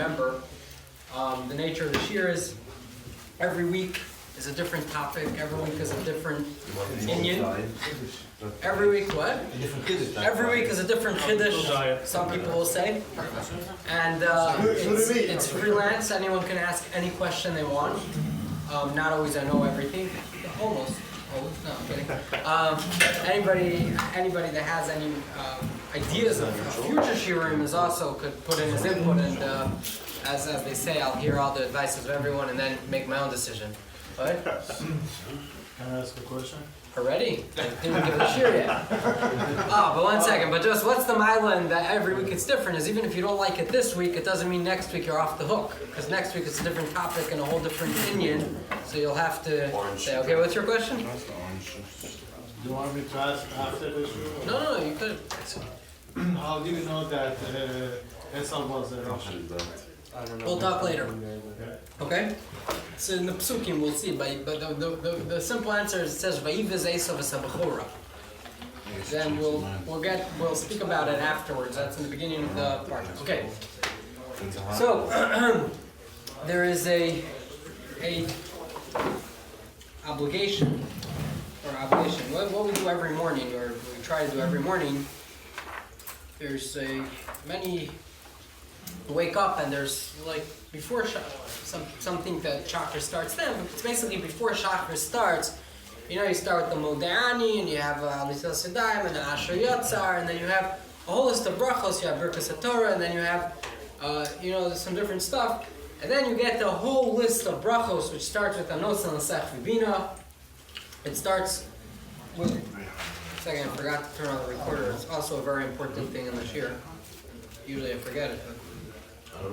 remember. The nature of the shir is every week is a different topic. Every week is a different inyan. Every week, what? Every week is a different chiddush, some people will say. And it's freelance. Anyone can ask any question they want. Not always I know everything. Almost. No, I'm kidding. Anybody that has any ideas of future shiurim is also could put in his input, and as they say, I'll hear all the advices of everyone and then make my own decision. What? Can I ask a question? Already? I didn't give it a shiur yet. But one second. But just what's the milan that every week it's different is even if you don't like it this week, it doesn't mean next week you're off the hook. Because next week it's a different topic and a whole different opinion. So you'll have to say, okay, what's your question? Do you want me to ask after the show? No, you could. How do you know that Esau was a Russian? We'll talk later. Okay? So in the psukim we'll see, but the simple answer is it says Vayiviz Esav es habechora. Then we'll speak about it afterwards. That's in the beginning of the part. Okay. So there is a obligation. What we do every morning, or we try to do every morning. There's many. Wake up and there's like before something that chakra starts then, but it's basically before chakra starts. You start with the Modani and you have Alisel Sedaim and the Asher Yatzar, and then you have a whole list of brachos. You have Birkas HaTorah, and then you have some different stuff, and then you get the whole list of brachos, which starts with Anos and Lasech Vibina. It starts with. Second, I forgot to turn on the recorder. It's also a very important thing in the shir. Usually I forget it. But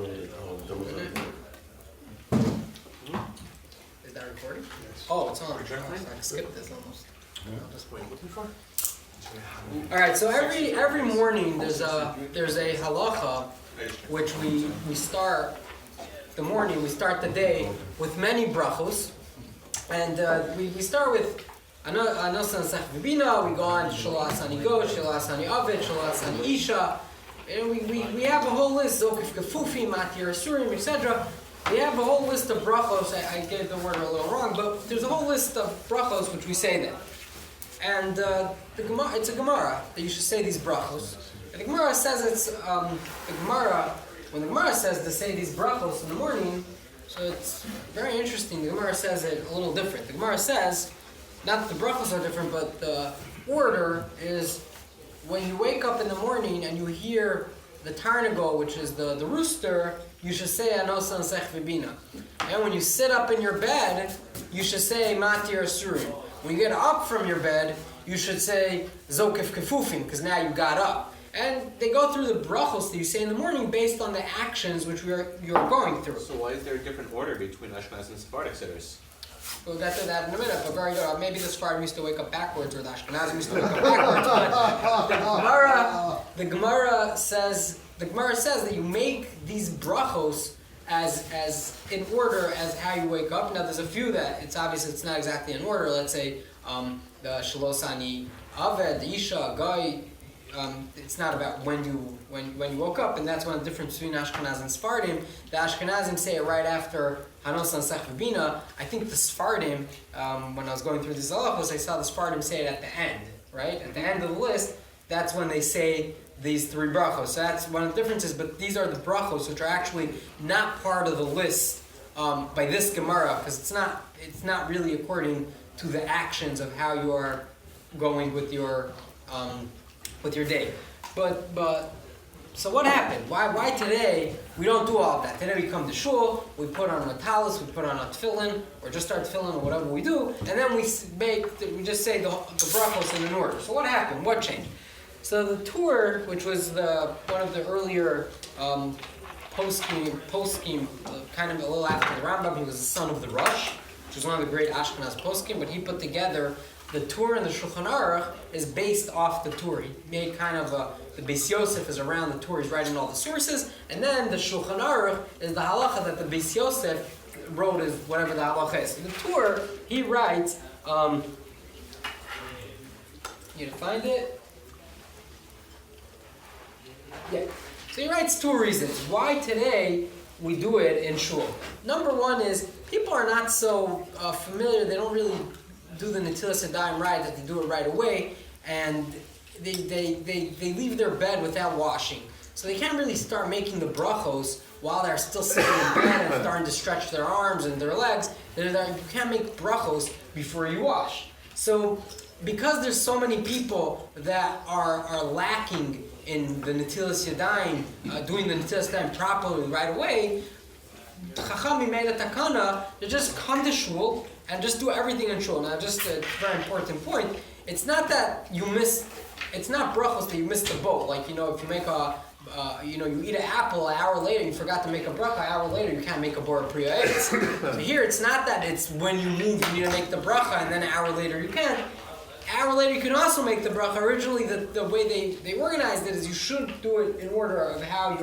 is that recording? Yes. Oh, it's on. I skipped this almost. I'll just wait. All right. So every morning there's a halacha, which we start the morning. We start the day with many brachos, and we start with Anos and Sech Vibina. We go on Shelo Asani Gosh, Shelo Asani Avid, Shelo Asani Isha. And we have a whole list, Zokif Kefufi, Matir Asurim, etc. We have a whole list of brachos. I gave the word a little wrong, but there's a whole list of brachos which we say then. And it's a Gemara that you should say these brachos. And the Gemara says when the Gemara says to say these brachos in the morning, so it's very interesting. The Gemara says it a little different. The Gemara says, not that the brachos are different, but the order is when you wake up in the morning and you hear the tarnagol, which is the rooster, you should say Anos and Sech Vibina. And when you sit up in your bed, you should say Matir Asurim. When you get up from your bed, you should say Zokif Kefufim, because now you got up. And they go through the brachos that you say in the morning based on the actions which you're going through. So why is there a different order between Ashkenaz and Sephardic sitters? We'll get to that in a minute, but very good. Maybe the Sephardim used to wake up backwards, or the Ashkenazim used to wake up backwards. But the Gemara says that you make these brachos as in order as how you wake up. Now, there's a few that it's obvious it's not exactly in order. Let's say the Shalosani Aved, the Isha, Guy. It's not about when you woke up, and that's one of the difference between Ashkenaz and Sephardim. The Ashkenazim say it right after Hanos and Sech Vibina. I think the Sephardim, when I was going through these halachos, I saw the Sephardim say it at the end, right? At the end of the list, that's when they say these three brachos. So that's one of the differences, but these are the brachos, which are actually not part of the list by this Gemara, because it's not really according to the actions of how you are going with your day. But so what happened? Why today we don't do all of that? Today we come to shul, we put on a talis, we put on a tefillin, or just start tefillin or whatever we do, and then we just say the brachos in an order. So what happened? What changed? So the Tur, which was one of the earlier poskim, kind of a little after the Rambam, he was the son of the Rosh, which was one of the great Ashkenaz poskim, but he put together the Tur and the Shulchan Aruch is based off the Tur. He made kind of the Beis Yosef is around the Tur. He's writing all the sources, and then the Shulchan Aruch is the halacha that the Beis Yosef wrote as whatever the halacha is. So the Tur, he writes. You to find it? Yeah. So he writes two reasons why today we do it in shul. Number one is people are not so familiar. They don't really do the Netilas Yadayim right, that they do it right away, and they leave their bed without washing. So they can't really start making the brachos while they're still sitting in bed and starting to stretch their arms and their legs. You can't make brachos before you wash. So because there's so many people that are lacking in the Netilas Yadayim, doing the Netilas Yadayim properly right away, Chachamim made a takana to just come to shul and just do everything in shul. Now, just a very important point, it's not that you miss, it's not brachos that you missed the boat. Like, if you make you eat an apple, an hour later, you forgot to make a bracha, an hour later, you can't make a bor priya eitz. So here, it's not that it's when you move, you need to make the bracha, and then an hour later you can't. An hour later, you can also make the bracha. Originally, the way they organized it is you should do it in order of how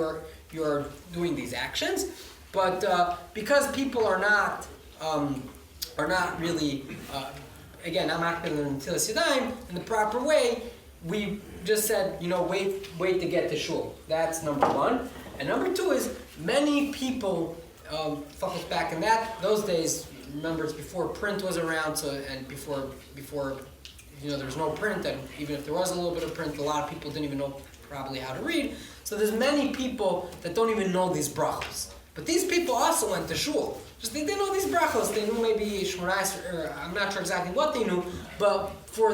you're doing these actions. But because people are not really, again, I'm not going to Netilas Yadayim in the proper way, we just said, wait to get to shul. That's number one. And number two is many people, focus back in those days, remember it's before print was around, and before there was no print, and even if there was a little bit of print, a lot of people didn't even know probably how to read. So there's many people that don't even know these brachos. But these people also went to shul. Just they know these brachos. They knew maybe Shmorais, or I'm not sure exactly what they knew. But for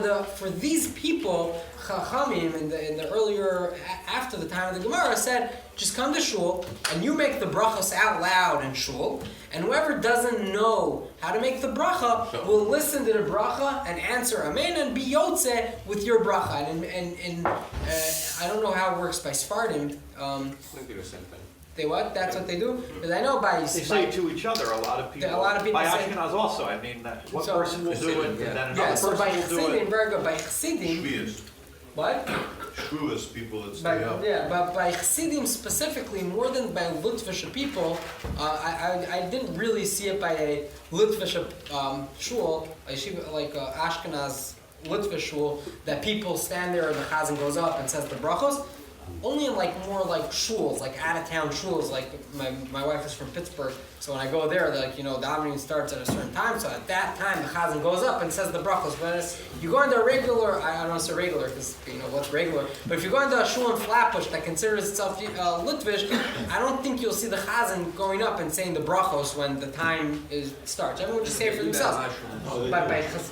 these people, Chachamim in the earlier, after the time of the Gemara, said, just come to shul and you make the brachos out loud in shul. And whoever doesn't know how to make the bracha will listen to the bracha and answer amen and be yotze with your bracha. And I don't know how it works by Sfardim. They do the same thing. They what? That's what they do? Because I know they say it to each other. A lot of people. By Ashkenaz also. I mean, one person will do it, and then another person by will do it. Very good. By Chassidim. Shvius. What? Shvuas, people that stay up. Yeah, but by Chassidim specifically, more than by Litvish people, I didn't really see it by a Litvish shul, like Ashkenaz Litvish shul, that people stand there and the chazan goes up and says the brachos. Only in more shuls, out-of-town shuls, my wife is from Pittsburgh, so when I go there, the davening starts at a certain time, so at that time the chazan goes up and says the brachos. But you go into a regular, I don't want to say regular, because what's regular, but if you go into a shul in Flatbush that considers itself Litvish, I don't think you'll see the chazan going up and saying the brachos when the time starts. Everyone will just say it for themselves.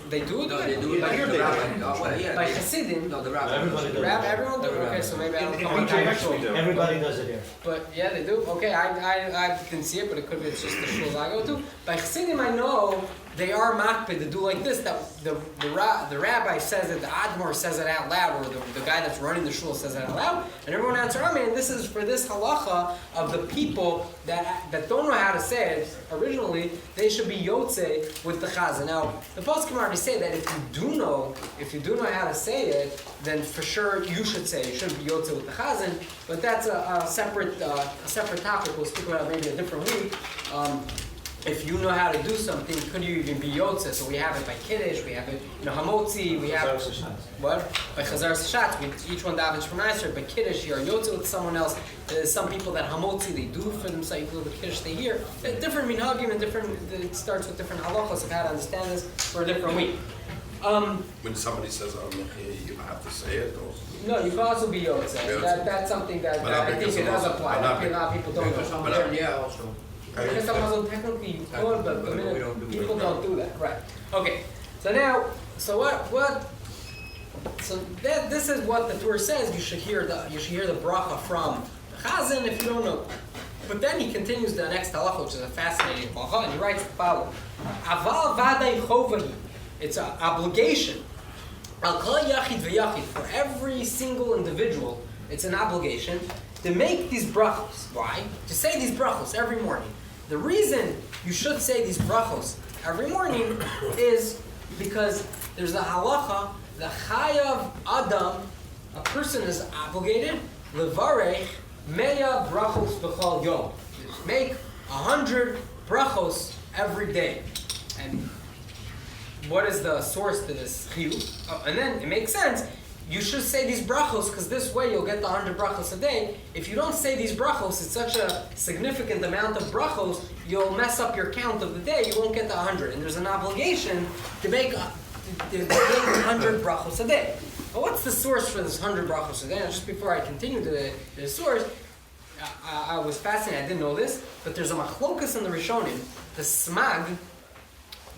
They do it? No, they do it. By Yeah, by Chassidim? No, the rabbi. Everybody does. Everyone do it? Okay, so maybe I don't come Everybody does it here. But yeah, they do. Okay, I didn't see it, but it could be it's just the shuls I go to. By Chassidim, I know they are makpid to do like this. That the rabbi says it, the admor says it out loud, or the guy that's running the shul says it out loud, and everyone answers, and this is for this halacha of the people that don't know how to say it. Originally, they should be yotze with the chazan. Now, the poskim already say that if you do know how to say it, then for sure you should say it. You shouldn't be yotze with the chazan. But that's a separate topic. We'll speak about it maybe a different week. If you know how to do something, could you even be yotze? So we have it by kiddush, we have it hamotzi, we have what by chazar sashat. Each one davens from nicer. By kiddush, you're yotze with someone else. There's some people that hamotzi they do for themselves. The kiddush they hear. Different minhagim and different. It starts with different halachos of how to understand this for a different week. When somebody says, you have to say it, or... No, you can also be yotze. That's something that I think it does apply. A lot of people don't know. Yeah, also. Because technically you could, but the minute people don't do that, right? Okay, so now, this is what the Torah says. You should hear the bracha from the chazan if you don't know. But then he continues the next halacha, which is a fascinating halacha, and he writes the following: Aval vaday chovahi. It's an obligation. Al kol yachid v'yachid, for every single individual, it's an obligation to make these brachos. Why? To say these brachos every morning. The reason you should say these brachos every morning is because there's a halacha, the chayav adam, a person is obligated, levarech meya brachos b'chol yom. Make 100 brachos every day. And what is the source to this chiyuv? And then it makes sense. you should say these brachos because this way you'll get the 100 brachos a day. If you don't say these brachos, it's such a significant amount of brachos, you'll mess up your count of the day. You won't get the 100, and there's an obligation to make 100 brachos a day. But what's the source for this 100 brachos a day? Now, just before I continue to the source, I was fascinated. I didn't know this, but there's a machlokas in the Rishonim. The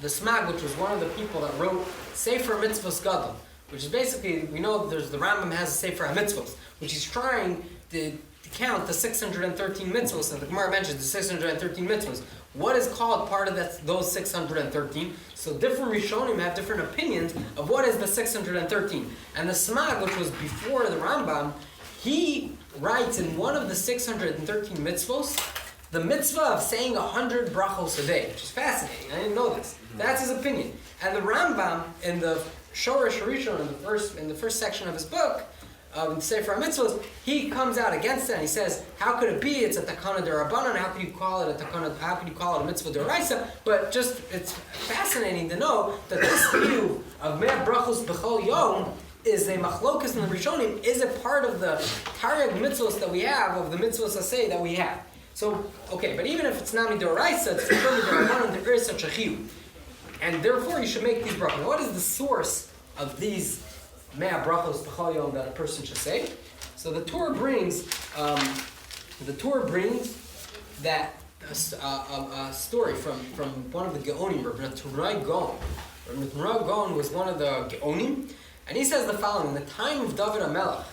Smag, which was one of the people that wrote Sefer Mitzvos Gadol, which is basically, we know the Rambam has a Sefer HaMitzvos, which he's trying to count the 613 mitzvos, and the Gemara mentions the 613 mitzvos. What is called part of those 613? So different Rishonim have different opinions of what is the 613. And the Smag, which was before the Rambam, he writes in one of the 613 mitzvos, the mitzvah of saying 100 brachos a day, which is fascinating. I didn't know this. That's his opinion. And the Rambam, in the Shoresh Rishon, in the first section of his book, Sefer HaMitzvos, he comes out against it and he says, how could it be? It's a takana d'Rabbanan. How could you call it a takana? How could you call it a mitzvah d'oraisa? But just it's fascinating to know that this view of Mea Brachos B'chol Yom is a machlokas in the Rishonim, is a part of the Taryag mitzvos that we have, of the mitzvos asay that we have. So, okay, but even if it's not midoraisa, it's for midorabanan, there is such a chiyuv. And therefore you should make these brachos. What is the source of these Mea Brachos B'chol Yom that a person should say? So the Torah brings that a story from one of the Geonim, Rabbi Moshe Goodstein. Rabbi Moshe Goodstein was one of the Geonim, and he says the following: in the time of David HaMelech,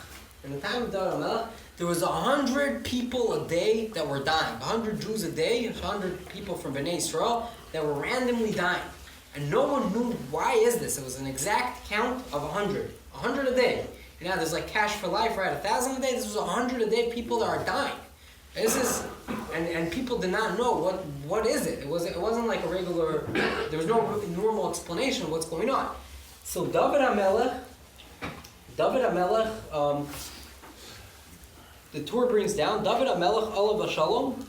there was 100 people a day that were dying. 100 Jews a day, 100 people from Bnei Israel that were randomly dying. And no one knew why is this. It was an exact count of 100. 100 a day. You know, there's like cash for life, right? 1,000 a day. This was 100 a day people that are dying. This is, and people did not know what is it. It wasn't like a regular. There was no normal explanation of what's going on. So David HaMelech, the Torah brings down David HaMelech Olav Shalom,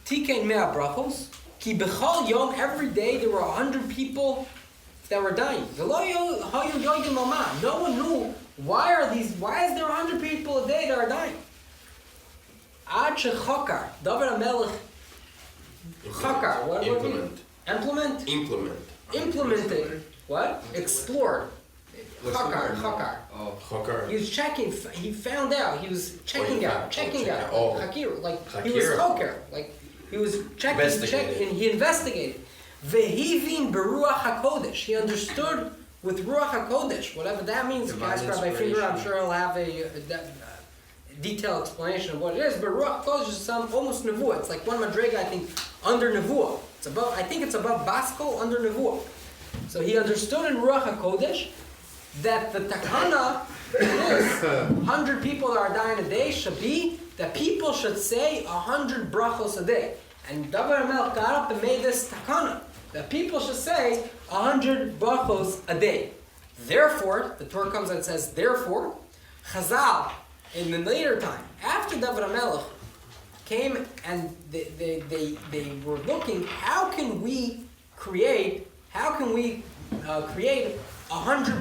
Tikein Mea Brachos, Ki B'chol Yom, every day there were 100 people that were dying. No one knew why is there 100 people a day that are dying? Ad shechakar, David HaMelech chakar, implemented, what? Explored. Chakar. Oh, chakar. He was checking, he found out, he was checking out. Oh. Chakir, he was chokar, he was checking, he investigated. Vehivin beruach hakodesh. He understood with ruach hakodesh, whatever that means. Guys, Rabbi Finger, I'm sure he'll have a detailed explanation of what it is. But ruach hakodesh is almost nevuah. It's like one madrega, I think, under nevuah. I think it's above basko, under nevuah. So he understood in ruach hakodesh that the takana is 100 people that are dying a day should be that people should say 100 brachos a day. And David HaMelech got up and made this takana that people should say 100 brachos a day. Therefore, the Torah comes and says, therefore, Chazal, in the later time, after David HaMelech came and they were looking, how can we create 100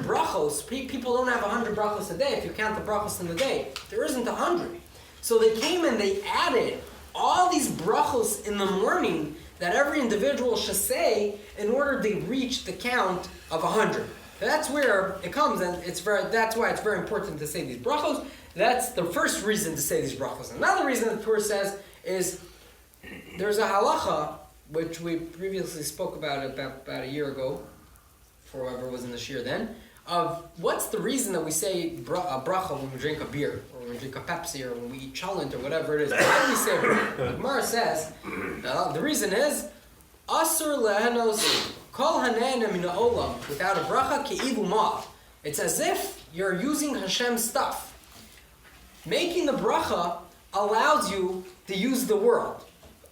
brachos? People don't have 100 brachos a day. If you count the brachos in the day, there isn't 100. So they came and they added all these brachos in the morning that every individual should say in order to reach the count of 100. That's where it comes, and that's why it's very important to say these brachos. That's the first reason to say these brachos. Another reason the Torah says is there's a halacha which we previously spoke about a year ago, for whoever was in the shir then, of what's the reason that we say a bracha when we drink a beer, or when we drink a Pepsi, or when we eat cholent, or whatever it is. Why do we say bracha? The Gemara says, the reason is, Asur lehenos kol hanena min ha'olam, without a bracha ke'ivu ma'av. It's as if you're using Hashem's stuff. Making the bracha allows you to use the world.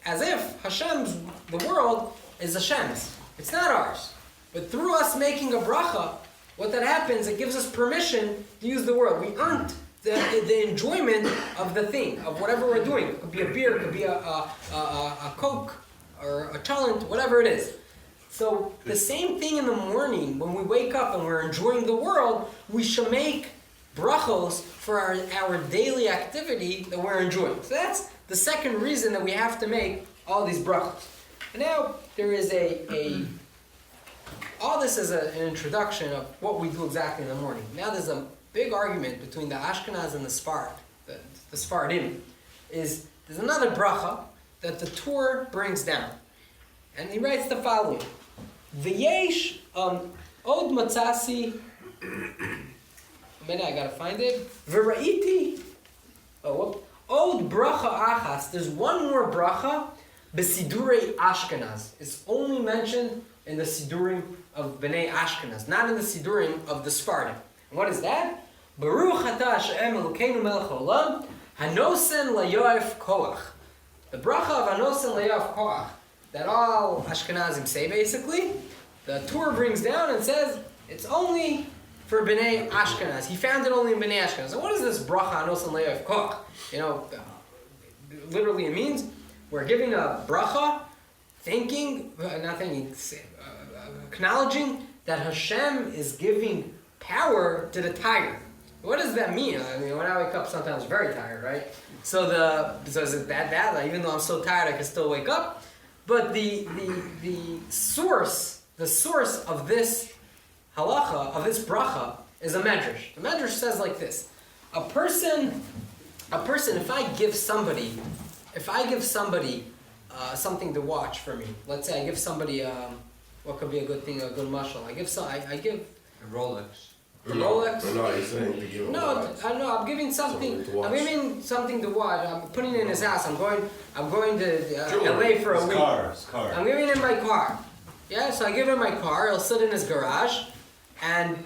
As if the world is Hashem's. It's not ours. But through us making a bracha, what that happens, it gives us permission to use the world. We earned the enjoyment of the thing, of whatever we're doing. It could be a beer, it could be a Coke, or a cholent, whatever it is. So the same thing in the morning, when we wake up and we're enjoying the world, we should make brachos for our daily activity that we're enjoying. So that's the second reason that we have to make all these brachos. And now there is all this is an introduction of what we do exactly in the morning. Now there's a big argument between the Ashkenaz and the Sfard, the Sfardim. There's another bracha that the Torah brings down. And he writes the following. V'yesh od matzasi, I gotta find it. V'ra'iti, od bracha achas. There's one more bracha, b'sidurei Ashkenaz. It's only mentioned in the Sidurim of Bnei Ashkenaz, not in the Sidurim of the Sfardim. And what is that? Baruch atah Hashem Elokeinu melech haolam, hanosen layoef koach. The bracha of hanosen layoef koach, that all Ashkenazim say basically, the Torah brings down and says, it's only for Bnei Ashkenaz. He found it only in Bnei Ashkenaz. So what is this bracha hanosen layoef koach? Literally it means, we're giving a bracha, acknowledging that Hashem is giving power to the tired. What does that mean? I mean, when I wake up, sometimes I'm very tired, right? So is it that like, even though I'm so tired, I can still wake up. But the source of this halacha, of this bracha, is a medrash. The medrash says like this: a person, if I give somebody something to watch for me. Let's say I give somebody what could be a good thing, a good mashal. I give A Rolex. No, he's saying to give him I'm giving something. I'm giving something to watch. I'm putting it in his house. I'm going to LA for a week. Cars. I'm giving him my car. Yeah, so I give him my car. He'll sit in his garage, and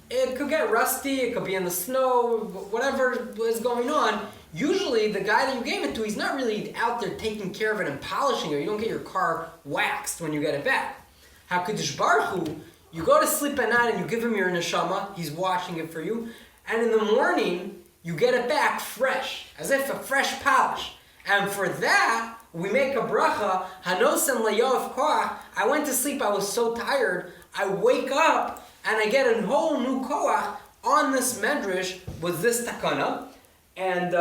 it could get rusty. It could be in the snow. Whatever is going on. Usually, the guy that you gave it to, he's not really out there taking care of it and polishing it. You don't get your car waxed when you get it back. HaKadosh Baruch Hu, you go to sleep at night and you give him your neshama, he's washing it for you, and in the morning, you get it back fresh, as if a fresh polish. And for that, we make a bracha, Hanosen layof koach. I went to sleep, I was so tired, I wake up, and I get a whole new koach on this medrash with this takana. And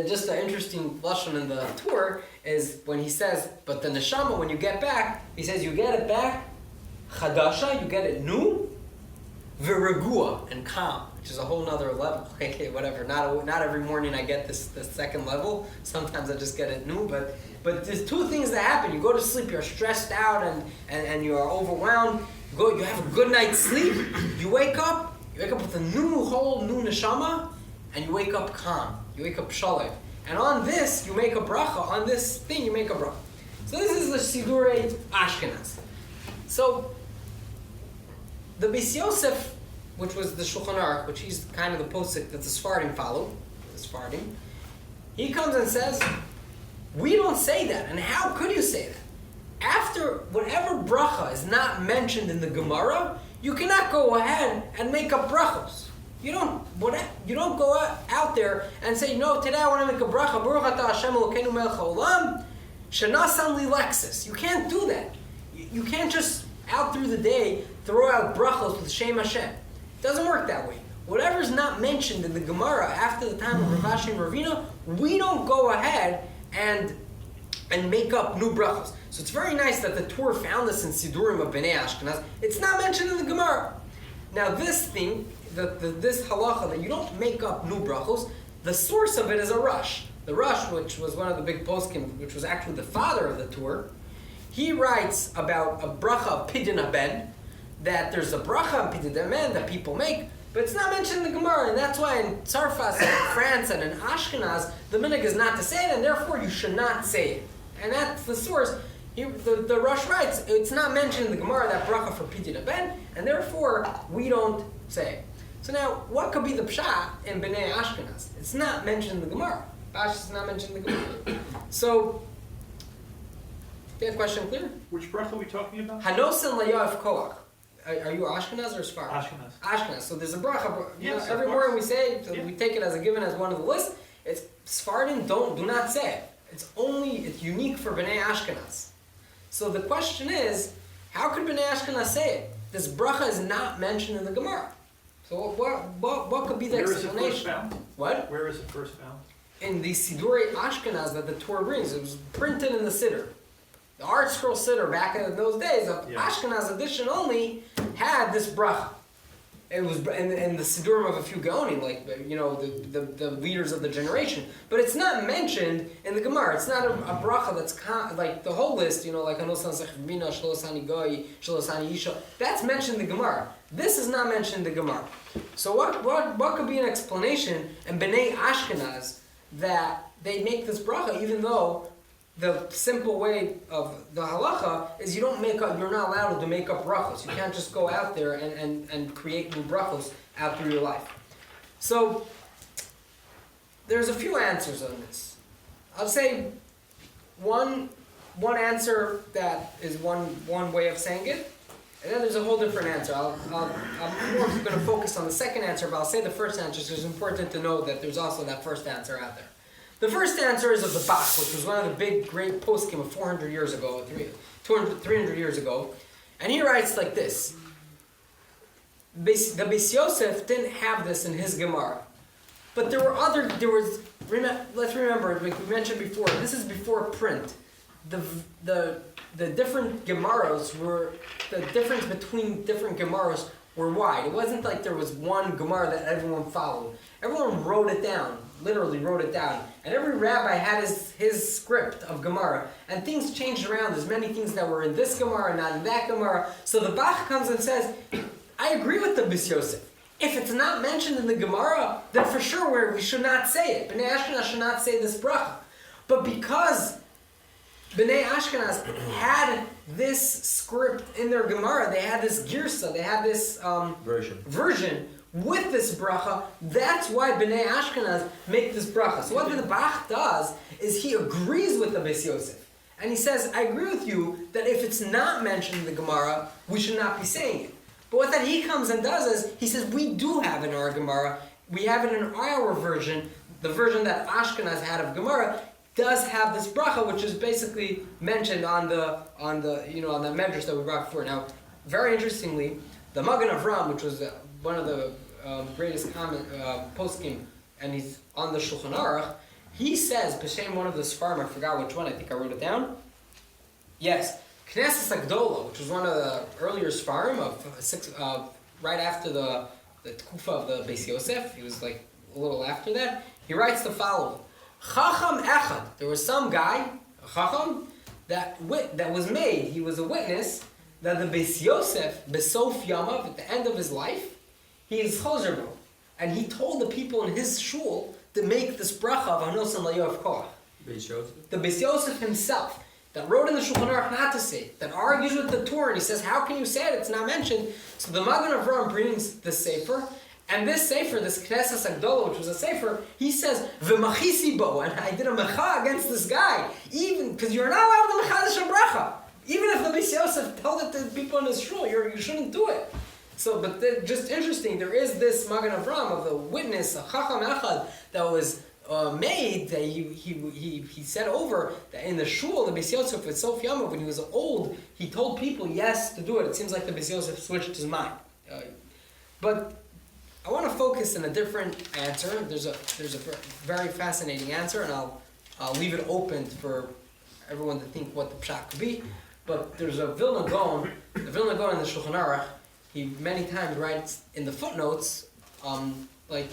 just an interesting lashon in the Torah is when he says, but the neshama, when you get back, he says you get it back, chadasha, you get it new, v'regua, and calm, which is a whole nother level. Okay, whatever. Not every morning I get this second level. Sometimes I just get it new, but there's two things that happen. You go to sleep, you're stressed out and you are overwhelmed. You have a good night's sleep. You wake up with a whole new neshama. And you wake up calm. You wake up shalom. And on this, you make a bracha. On this thing, you make a bracha. So this is the Sidurei Ashkenaz. So, the Beis Yosef, which was the Shulchan Aruch, which he's kind of the posik that the Sfardim follow, he comes and says, we don't say that. And how could you say that? After whatever bracha is not mentioned in the Gemara, you cannot go ahead and make up brachos. You don't go out there and say, today I want to make a bracha. Baruch atah Hashem Elokeinu melech haolam, shenasan li Lexus. You can't do that. You can't just out through the day throw out brachos with Shem Hashem. It doesn't work that way. Whatever's not mentioned in the Gemara after the time of Rav Ashi and Ravina, we don't go ahead and make up new brachos. So it's very nice that the Torah found this in Sidurim of Bnei Ashkenaz. It's not mentioned in the Gemara. Now this thing, this halacha that you don't make up new brachos, the source of it is a Rush. The Rush, which was one of the big poskim, which was actually the father of the Torah, he writes about a bracha of Pidyon Haben, that there's a bracha of Pidyon Haben that people make, but it's not mentioned in the Gemara, and that's why in Tzarfas and in France and in Ashkenaz, the minhag is not to say it, and therefore you should not say it. And that's the source. The Rush writes, it's not mentioned in the Gemara, that bracha for Pidyon Haben, and therefore we don't say it. So now, what could be the pshat in Bnei Ashkenaz? It's not mentioned in the Gemara. Bash is not mentioned in the Gemara. So, is that question clear? Which bracha are we talking about? Hanosen layof koach. Are you Ashkenaz or Sfar? Ashkenaz. Ashkenaz. So there's a bracha. Yes, every morning we say, so we take it as a given as one of the list. It's Sfardim do not say it. It's unique for Bnei Ashkenaz. So the question is, how could Bnei Ashkenaz say it? This bracha is not mentioned in the Gemara. So what could be the Where is it explanation? first found? What? Where is it first found? In the Sidurei Ashkenaz that the Torah brings. It was printed in the Siddur. The Art Scroll Siddur back in those days, the Ashkenaz edition only had this bracha. It was in the Siddurim of a few Gaonim, like, the leaders of the generation. But it's not mentioned in the Gemara. It's not a bracha that's like the whole list, like Anosan Sechvina, Shlosani Goy, Shlosani Isha. That's mentioned in the Gemara. This is not mentioned in the Gemara. So what could be an explanation in Bnei Ashkenaz that they make this bracha, even though the simple way of the halacha is you're not allowed to make up brachos. You can't just go out there and create new brachos out through your life. So there's a few answers on this. I'll say one answer that is one way of saying it, and then there's a whole different answer. I'm more going to focus on the second answer, but I'll say the first answer because it's important to know that there's also that first answer out there. The first answer is of the Bach, which was one of the big, great poskim of 400 years ago, 300 years ago. And he writes like this. The Beis Yosef didn't have this in his Gemara. But let's remember, like we mentioned before, this is before print. The different Gemaras the difference between different Gemaras were wide. It wasn't like there was one Gemara that everyone followed. Everyone wrote it down, literally wrote it down. And every rabbi had his script of Gemara. And things changed around. There's many things that were in this Gemara, not in that Gemara. So the Bach comes and says, I agree with the Beis Yosef. If it's not mentioned in the Gemara, then for sure we should not say it. Bnei Ashkenaz should not say this bracha. But because Bnei Ashkenaz had this script in their Gemara, they had this girsa, they had this version with this bracha, that's why Bnei Ashkenaz make this bracha. So what the Bach does is he agrees with the Beis Yosef. And he says, I agree with you that if it's not mentioned in the Gemara, we should not be saying it. But what that he comes and does is, he says, we do have it in our Gemara, we have it in our version, the version that Ashkenaz had of Gemara, does have this bracha, which is basically mentioned on the medrash that we brought before. Now, very interestingly, the Magen Avram, which was one of the greatest poskim, and he's on the Shulchan Aruch, he says, b'shem one of the Sfarim, I forgot which one, I think I wrote it down. Yes, Knesset Agdola, which was one of the earlier Sfarim of right after the Tkufa of the Beis Yosef. He was like a little after that. He writes the following: Chacham Echad. There was some guy, a Chacham, that was made. He was a witness that the Beis Yosef, Besof Yamav, at the end of his life, he is Chozerbo, and he told the people in his shul to make this bracha of Hanos and Layof Koach. Beis Yosef? The Beis Yosef himself, that wrote in the Shulchan Aruch not to say it, that argues with the Torah, and he says, how can you say it? It's not mentioned. So the Magen Avram brings the Sefer, and this Sefer, this Knesset Agdola, which was a Sefer, he says, V'machisi bo, and I did a mecha against this guy, even, because you're not allowed to mechadish a bracha. Even if the Beis Yosef told it to people in his shul, you shouldn't do it. So, but just interesting, there is this Magen Avram of the witness, a Chacham Echad, that was made, that he said over that in the shul, the Beis Yosef with Sof Yama, when he was old, he told people yes to do it. It seems like the Beis Yosef switched his mind. But I want to focus on a different answer. There's a very fascinating answer, and I'll leave it open for everyone to think what the pshat could be. But there's a Vilna Gaon, the Vilna Gaon in the Shulchan Aruch. He many times writes in the footnotes, like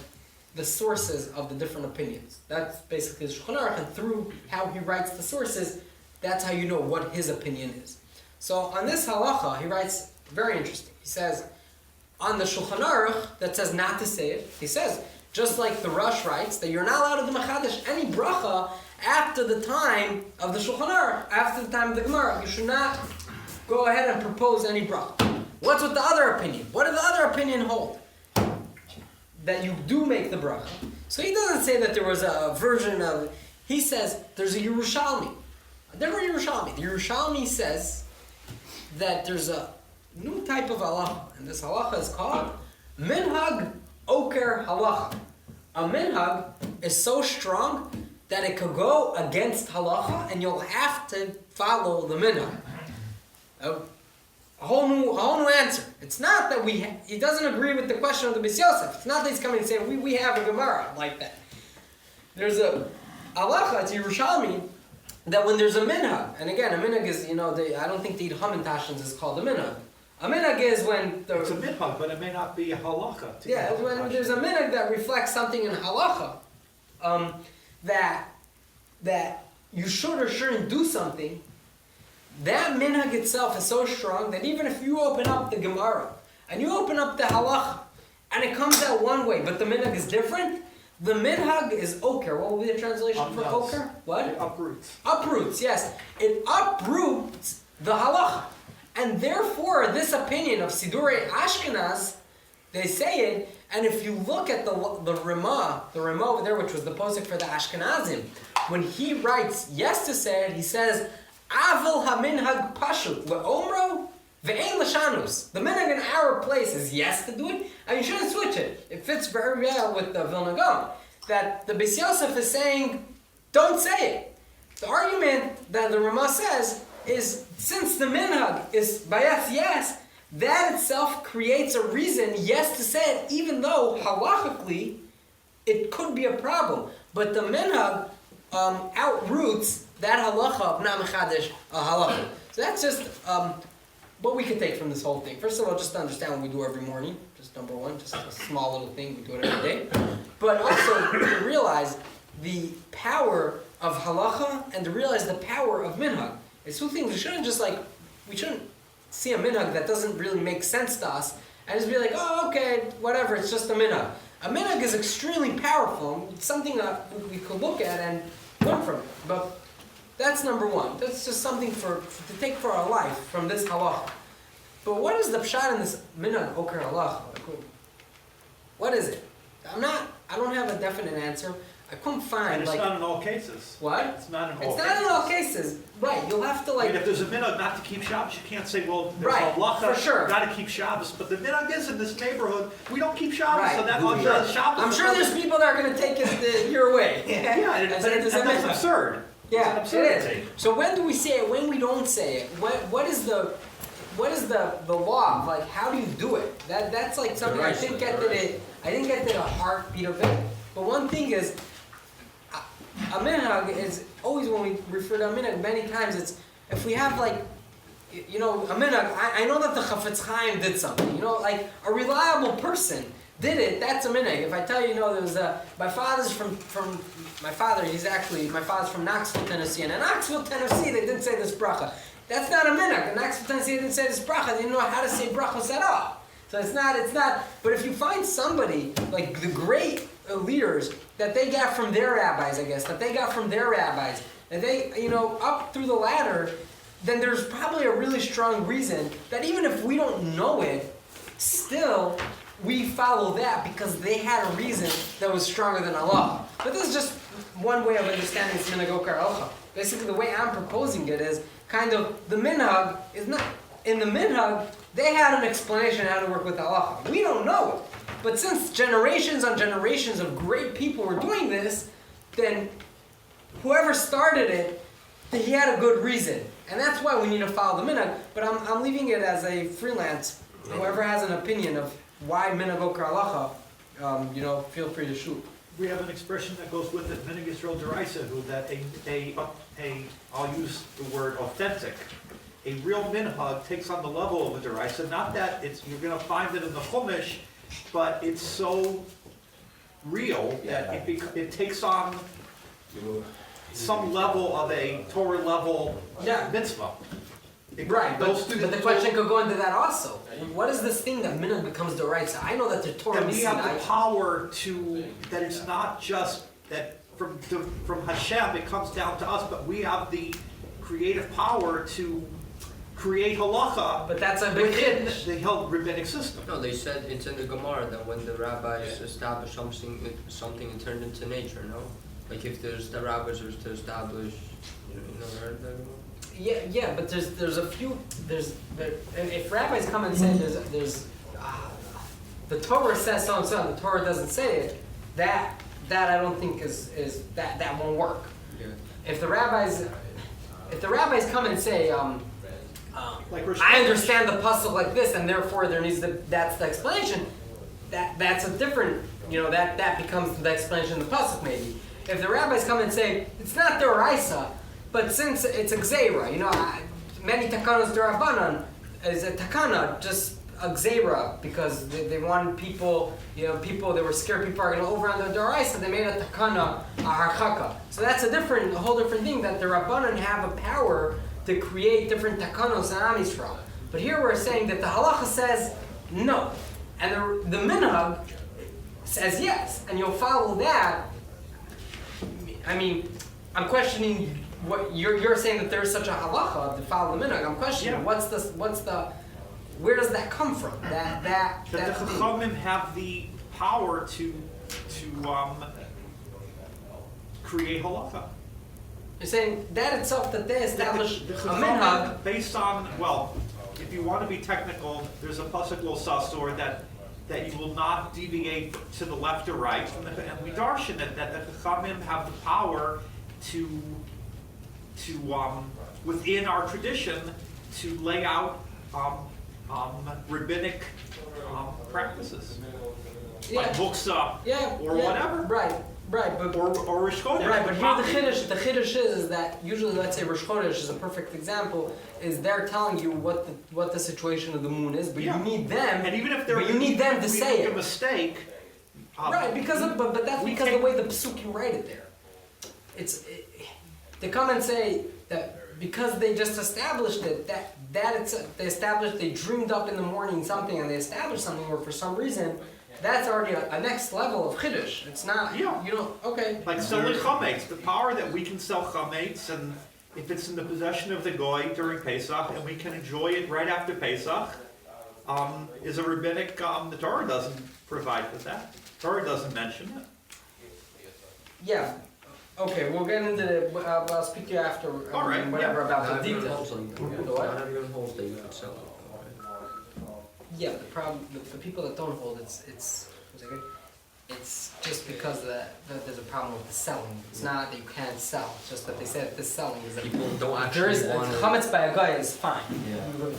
the sources of the different opinions. That's basically the Shulchan Aruch, and through how he writes the sources, that's how you know what his opinion is. So on this halacha, he writes very interesting. He says, on the Shulchan Aruch that says not to say it, he says, just like the Rosh writes, that you're not allowed to do machadish any bracha after the time of the Shulchan Aruch, after the time of the Gemara. You should not go ahead and propose any bracha. What's with the other opinion? What does the other opinion hold? That you do make the bracha. So he doesn't say that there was a version of, he says there's a Yerushalmi. A different Yerushalmi. The Yerushalmi says that there's a new type of halacha, and this halacha is called minhag oker halacha. A minhag is so strong that it could go against halacha, and you'll have to follow the minhag. a whole new answer. It's not that he doesn't agree with the question of the Beis Yosef. It's not that he's coming and saying we have a Gemara like that. There's a halacha, it's Yerushalmi, that when there's a minhag, and again, a minhag is, I don't think the Idham Tashins is called a minhag. A minhag is when it's a minhag, but it may not be a halacha. Yeah, when there's a minhag that reflects something in halacha, that you should or shouldn't do something. That minhag itself is so strong that even if you open up the Gemara and you open up the halacha and it comes out one way, but the minhag is different, the minhag is oker. What will be the translation for oker? What? It uproots. Uproots, yes. It uproots the halacha. And therefore, this opinion of Sidurei Ashkenaz, they say it, and if you look at the Ramah over there, which was the posuk for the Ashkenazim, when he writes yes to say it, he says, Avil haminhag pashut le'omro ve'ein l'shanus. The minhag in our place is yes to do it, and you shouldn't switch it. It fits very well with the Vilna Gaon, that the Beis Yosef is saying, don't say it. The argument that the Ramah says is, since the minhag is bayas yes, that itself creates a reason yes to say it, even though halachically it could be a problem. But the minhag outroots that halacha of na mechadesh halacha. So that's just what we can take from this whole thing. First of all, just to understand what we do every morning. Just number one, just a small little thing, we do it every day. But also to realize the power of halacha and to realize the power of minhag. It's two things. We shouldn't see a minhag that doesn't really make sense to us and just be like, oh, okay, whatever, it's just a minhag. A minhag is extremely powerful. It's something that we could look at and learn from it. But that's number one. That's just something to take for our life from this halacha. But what is the pshat in this minhag oker halacha? What is it? I don't have a definite answer. I couldn't find, and it's not in all cases. What? It's not in all cases. It's not in all cases. Right, you'll have to if there's a minhag not to keep Shabbos, you can't say, well, there's right, a halacha, for sure. got to keep Shabbos. But the minhag is in this neighborhood, we don't keep Shabbos, right. so that Shabbos... I'm sure there's people that are going to take it your way. And that's absurd. Yeah, it's it is. So when do we say it, when we don't say it? What is the law of, like, how do you do it? That's like something I didn't get to the heartbeat of it. But one thing is, a minhag is always, when we refer to a minhag, many times it's, if we have like, a minhag, I know that the Chafetz Chaim did something, like a reliable person did it, that's a minhag. If I tell you, there was my father's from my father's from Knoxville, Tennessee, and in Knoxville, Tennessee, they didn't say this bracha. That's not a minhag. In Knoxville, Tennessee, they didn't say this bracha. They didn't know how to say brachos at all. So it's not, but if you find somebody, like the great leaders, that they got from their rabbis, that they, up through the ladder, then there's probably a really strong reason that even if we don't know it, still we follow that because they had a reason that was stronger than Allah. But this is just one way of understanding this minhag oker halacha. Basically, the way I'm proposing it is kind of, the minhag is not, in the minhag, they had an explanation how to work with halacha. We don't know it. But since generations on generations of great people were doing this, then whoever started it, he had a good reason. And that's why we need to follow the minhag. But I'm leaving it as a freelance. Whoever has an opinion of why minhag oker halacha, feel free to shoot. We have an expression that goes with it, minhag Yisrael deraisa, that I'll use the word authentic. A real minhag takes on the level of a deraisa. Not that you're going to find it in the Chumash, but it's so real that it takes on some level of a Torah level mitzvah. Right, but the question could go into that also. What is this thing that minhag becomes deraisa? I know that the Torah that we have the power to, that it's not just that from Hashem it comes down to us, but we have the creative power to create halacha. But that's a big hit. The held rabbinic system. No, they said it's in the Gemara that when the rabbis establish something it turned into nature. No, like if the rabbis are to establish, you never heard that anymore? Yeah, but there's a few, if rabbis come and say there's the Torah says so and so, and the Torah doesn't say it, that I don't think is that won't work. Yeah. If the rabbis come and say, Like Rosh I Chodesh. understand the pasuk like this, and therefore there needs to. That's the explanation. That's a different. That becomes the explanation of the pasuk maybe. If the rabbis come and say it's not deraisa, but since it's a gzeira, many takanos derabanan is a takana, just a gzeira, because they wanted people, they were scared people are going to over on the deraisa, they made a takana, a harchaka. So that's a whole different thing, that the rabbanan have a power to create different takanos in Am Yisrael. But here we're saying that the halacha says no, and the minhag says yes, and you'll follow that. I mean, I'm questioning what you're saying, that there's such a halacha to follow the minhag. I'm questioning where does that come from? That the Chachamim have the power to create halacha. You're saying that itself, that they establish The a Chachamim, minhag. based on, if you want to be technical, there's a pasuk lo sasor that you will not deviate to the left or right, and we darshan it that the Chachamim have the power to within our tradition to lay out rabbinic practices, like buksa or whatever, Right, but or Rosh Chodesh. right, but here the chiddush is that usually, let's say Rosh Chodesh is a perfect example, is they're telling you what the situation of the moon is, but you need them, and even if you need them to say make it. a mistake, Right, but that's because the way the psukim write it there. They come and say that because they just established it, they dreamed up in the morning something and they established something, or for some reason, that's already a next level of chiddush. It's not, okay. like selling chametz, the power that we can sell chametz, and if it's in the possession of the goy during Pesach, and we can enjoy it right after Pesach, is a rabbinic, the Torah doesn't provide for that. Torah doesn't mention it. Yeah. Okay, we'll get into I'll speak to you after, All right, whatever, about Not the everyone details. holds like The that. what? Not everyone holds that you could sell it. Yeah, the problem, the people that don't hold, it's just because that there's a problem with the selling. It's not that you can't sell, it's just that they say that this selling is People don't there is, actually want it. chametz by a guy is fine.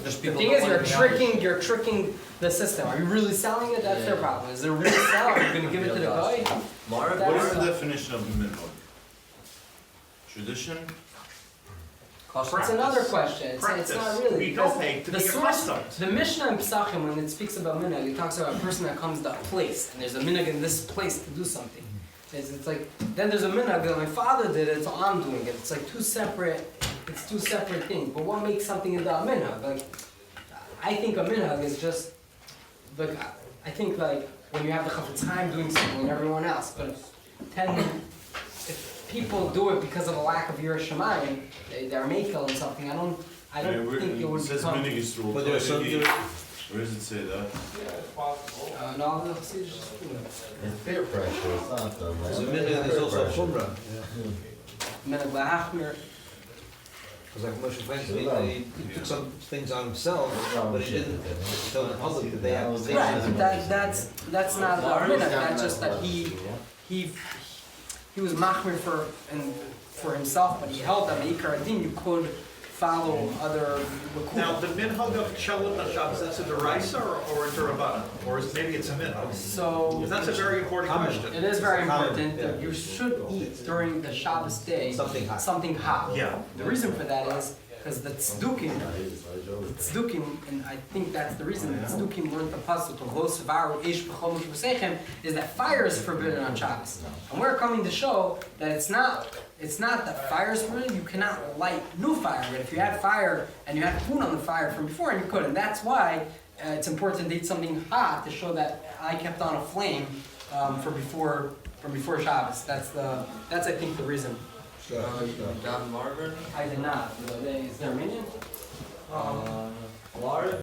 Just The people thing don't is, want it to be you're tricking the system. Are you really selling it? That's their Yeah. problem. Is there really sell? Are you going to give it to the guy? Mara, That's- What is the definition of minhag? Tradition? It's another question. It's Practice. not really. We because don't pay to the be source, accustomed. the Mishnah in Pesachim, when it speaks about minhag, it talks about a person that comes to a place, and there's a minhag in this place to do something. It's like, then there's a minhag that my father did it, so I'm doing it. It's like two separate things. But what makes something into a minhag? Like, I think a minhag is just, like, I think like when you have the chafetz chaim doing something and everyone else, but if people do it because of a lack of yiras shamayim, they're makel and something. I don't think it would says become. minhag Yisrael. But there's something. Where does it say that? No, the Chassidus just It's peer pressure, it's not the. There's a minhag, there's also a chumrah. minhag lahachmir. Because like Moshe Goodstein, he took some things on himself, but he didn't tell the public that they have to take Right, it. but that's not about minhag. That's just that he was machmir for himself, but he held that Meikar Adin you could follow other Now, rekuah. the minhag of Chelut Shabbos, that's a deraisa or a derabbanan, or maybe it's a minhag? So That's a very important question. it is very Common, important that yeah. you should eat during the Shabbos day Something hot. something hot. Yeah. The reason for that is because the tzdukim, and I think that's the reason the tzdukim learned the pasuk of Lo Sevaru Eish B'chol Moshe V'Seichem is that fire is forbidden on Shabbos. And we're coming to show that it's not that fire is forbidden. You cannot light new fire. But if you had fire and you had food on the fire from before, and you could, and that's why it's important to eat something hot to show that I kept on a flame from before Shabbos. That's I think the reason. Don Margaret? I did not. Is there a minion? Laura?